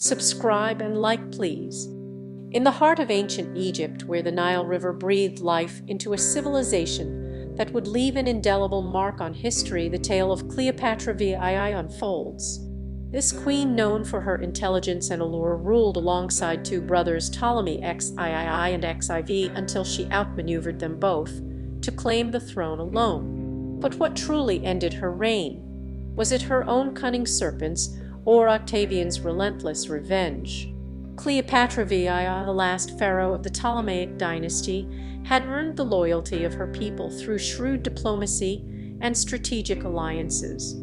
Subscribe and like, please. In the heart of ancient Egypt, where the Nile River breathed life into a civilization that would leave an indelible mark on history, the tale of Cleopatra VII unfolds. This queen, known for her intelligence and allure, ruled alongside two brothers, Ptolemy XIII and XIV, until she outmaneuvered them both to claim the throne alone. But what truly ended her reign? Was it her own cunning serpents, or Octavian's relentless revenge? Cleopatra VII, the last pharaoh of the Ptolemaic dynasty, had earned the loyalty of her people through shrewd diplomacy and strategic alliances.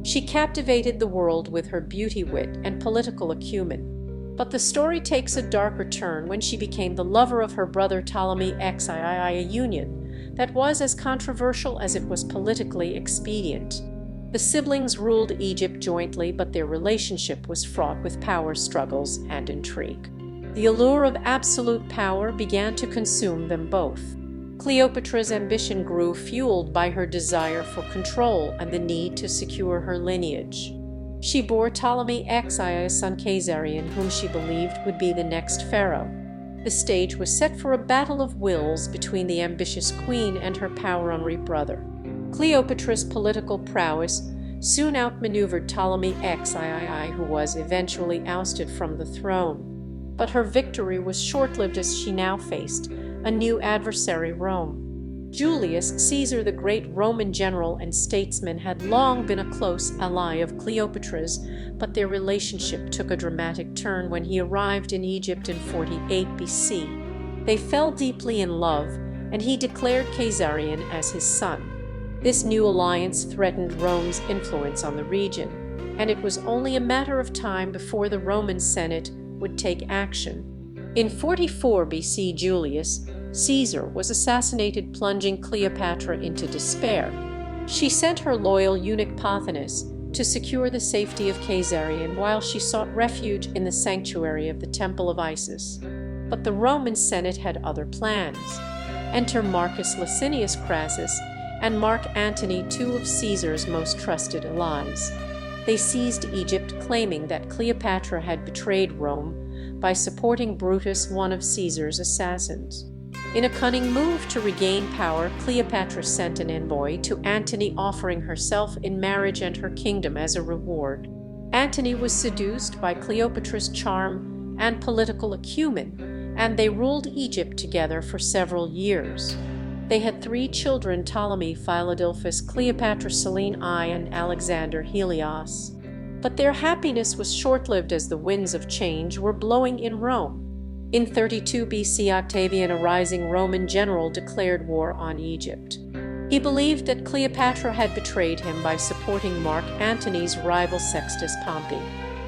She captivated the world with her beauty, wit, and political acumen. But the story takes a darker turn when she became the lover of her brother Ptolemy XIII, a union that was as controversial as it was politically expedient. The siblings ruled Egypt jointly, but their relationship was fraught with power struggles and intrigue. The allure of absolute power began to consume them both. Cleopatra's ambition grew, fueled by her desire for control and the need to secure her lineage. She bore Ptolemy XII a son, Caesarion, whom she believed would be the next pharaoh. The stage was set for a battle of wills between the ambitious queen and her power-hungry brother. Cleopatra's political prowess soon outmaneuvered Ptolemy XIII, who was eventually ousted from the throne. But her victory was short-lived, as she now faced a new adversary, Rome. Julius Caesar, the great Roman general and statesman, had long been a close ally of Cleopatra's, but their relationship took a dramatic turn when he arrived in Egypt in 48 BC. They fell deeply in love, and he declared Caesarion as his son. This new alliance threatened Rome's influence on the region, and it was only a matter of time before the Roman Senate would take action. In 44 BC, Julius Caesar was assassinated, plunging Cleopatra into despair. She sent her loyal eunuch Pothinus to secure the safety of Caesarion while she sought refuge in the sanctuary of the Temple of Isis. But the Roman Senate had other plans. Enter Marcus Licinius Crassus and Mark Antony, two of Caesar's most trusted allies. They seized Egypt, claiming that Cleopatra had betrayed Rome by supporting Brutus, one of Caesar's assassins. In a cunning move to regain power, Cleopatra sent an envoy to Antony offering herself in marriage and her kingdom as a reward. Antony was seduced by Cleopatra's charm and political acumen, and they ruled Egypt together for several years. They had 3 children: Ptolemy Philadelphus, Cleopatra Selene I, and Alexander Helios. But their happiness was short-lived, as the winds of change were blowing in Rome. In 32 BC, Octavian, a rising Roman general, declared war on Egypt. He believed that Cleopatra had betrayed him by supporting Mark Antony's rival Sextus Pompey.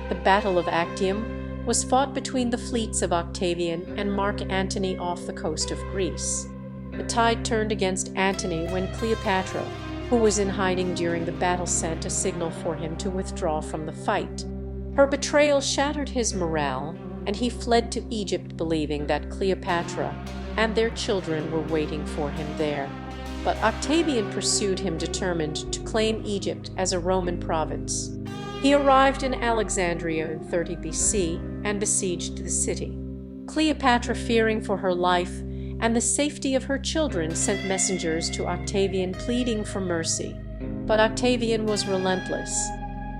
The Battle of Actium was fought between the fleets of Octavian and Mark Antony off the coast of Greece. The tide turned against Antony when Cleopatra, who was in hiding during the battle, sent a signal for him to withdraw from the fight. Her betrayal shattered his morale, and he fled to Egypt, believing that Cleopatra and their children were waiting for him there. But Octavian pursued him, determined to claim Egypt as a Roman province. He arrived in Alexandria in 30 BC and besieged the city. Cleopatra, fearing for her life and the safety of her children, sent messengers to Octavian pleading for mercy. But Octavian was relentless.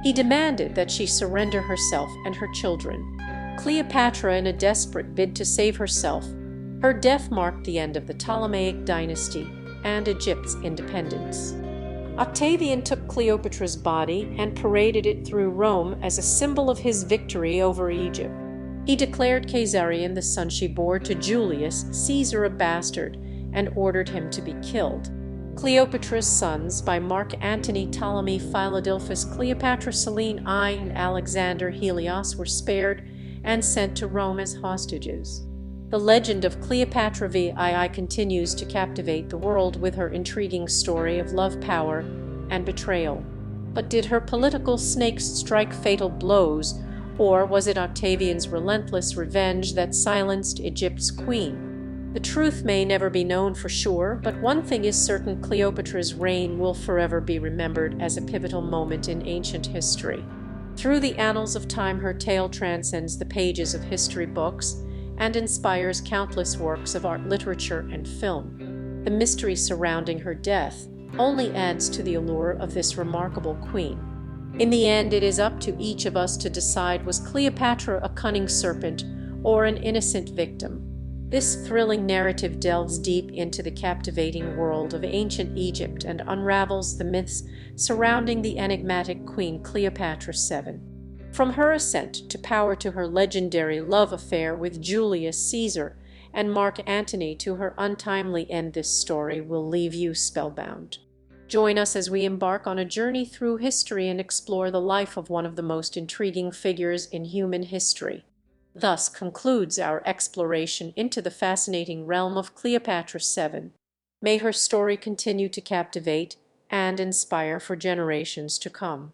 He demanded that she surrender herself and her children. Cleopatra, in a desperate bid to save herself, her death marked the end of the Ptolemaic dynasty and Egypt's independence. Octavian took Cleopatra's body and paraded it through Rome as a symbol of his victory over Egypt. He declared Caesarion, the son she bore to Julius Caesar, a bastard, and ordered him to be killed. Cleopatra's sons, by Mark Antony, Ptolemy Philadelphus, Cleopatra Selene I, and Alexander Helios, were spared and sent to Rome as hostages. The legend of Cleopatra VII continues to captivate the world with her intriguing story of love, power, and betrayal. But did her political snakes strike fatal blows, or was it Octavian's relentless revenge that silenced Egypt's queen? The truth may never be known for sure, but one thing is certain: Cleopatra's reign will forever be remembered as a pivotal moment in ancient history. Through the annals of time, her tale transcends the pages of history books and inspires countless works of art, literature, and film. The mystery surrounding her death only adds to the allure of this remarkable queen. In the end, it is up to each of us to decide, was Cleopatra a cunning serpent or an innocent victim? This thrilling narrative delves deep into the captivating world of ancient Egypt and unravels the myths surrounding the enigmatic Queen Cleopatra VII. From her ascent to power to her legendary love affair with Julius Caesar and Mark Antony to her untimely end, this story will leave you spellbound. Join us as we embark on a journey through history and explore the life of one of the most intriguing figures in human history. Thus concludes our exploration into the fascinating realm of Cleopatra VII. May her story continue to captivate and inspire for generations to come.